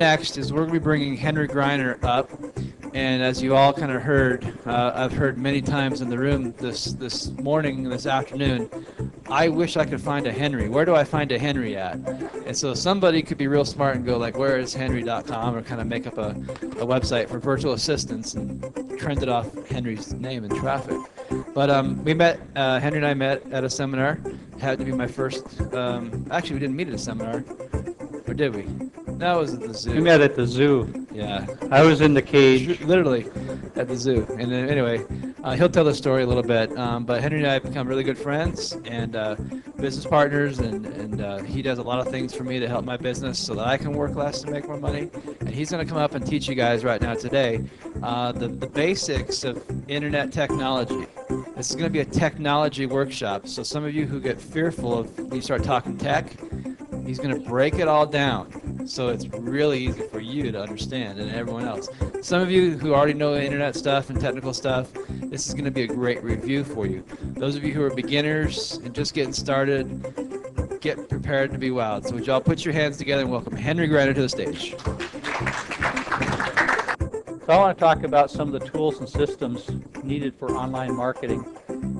Next is we're going to be bringing Henry Griner up, and as you all kind of heard, I've heard many times in the room this morning, this afternoon, I wish I could find a Henry. Where do I find a Henry at? And so somebody could be real smart and go like, where is Henry.com, or kind of make up a website for virtual assistants and trend it off Henry's name and traffic. But we met, Henry and I met at a seminar. It had to be my first, actually we didn't meet at a seminar, or did we? No, it was at the zoo. We met at the zoo. Yeah. I was in the cage. Literally at the zoo. And then anyway, he'll tell the story a little bit. But Henry and I have become really good friends and business partners, and he does a lot of things for me to help my business so that I can work less and make more money. And he's going to come up and teach you guys right now today the basics of internet technology. This is going to be a technology workshop. So some of you who get fearful of when you start talking tech, he's going to break it all down so it's really easy for you to understand and everyone else. Some of you who already know internet stuff and technical stuff, this is going to be a great review for you. Those of you who are beginners and just getting started, get prepared to be wowed. So would you all put your hands together and welcome Henry Griner to the stage. So I want to talk about some of the tools and systems needed for online marketing.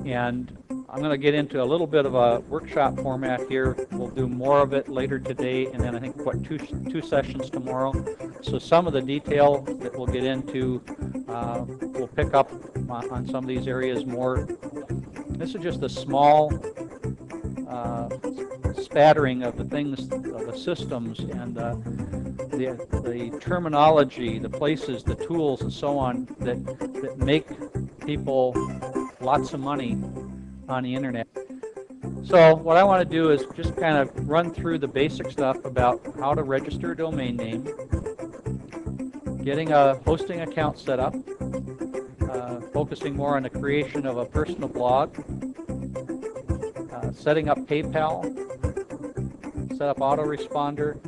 And I'm going to get into a little bit of a workshop format here. We'll do more of it later today, and then I think two sessions tomorrow. So some of the detail that we'll get into, we'll pick up on some of these areas more. This is just a small spattering of the things, of the systems, and the terminology, the places, the tools, and so on that make people lots of money on the internet. So what I want to do is just kind of run through the basic stuff about how to register a domain name, getting a hosting account set up, focusing more on the creation of a personal blog, setting up PayPal, set up autoresponder,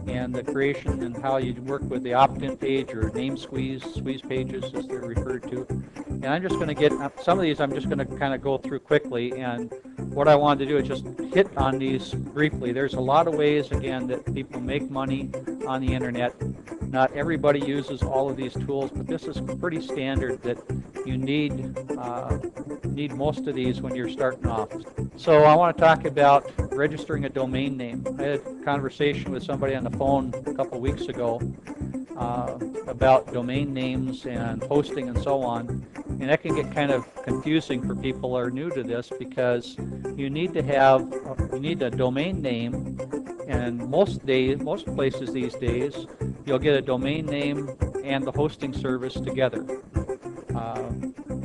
and the creation and how you work with the opt-in page or name squeeze pages as they're referred to. And I'm just going to get some of these, I'm just going to kind of go through quickly, and what I wanted to do is just hit on these briefly. There's a lot of ways, again, that people make money on the internet. Not everybody uses all of these tools, but this is pretty standard that you need most of these when you're starting off. So I want to talk about registering a domain name. I had a conversation with somebody on the phone a couple weeks ago about domain names and hosting and so on, and that can get kind of confusing for people who are new to this, because you need a domain name, and most places these days you'll get a domain name and the hosting service together,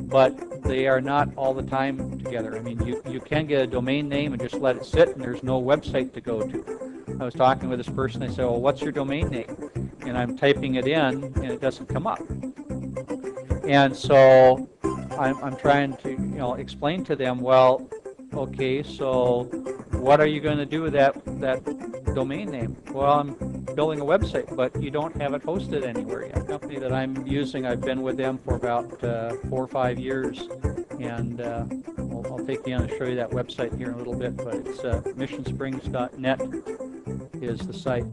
but they are not all the time together. I mean, you can get a domain name and just let it sit, and there's no website to go to. I was talking with this person. I said, well, what's your domain name? And I'm typing it in, and it doesn't come up. And so I'm trying to explain to them, well, okay, so what are you going to do with that domain name? Well, I'm building a website, but you don't have it hosted anywhere yet. The company that I'm using, I've been with them for about 4 or 5 years, and I'll take you on to show you that website here in a little bit, but it's missionsprings.net is the site.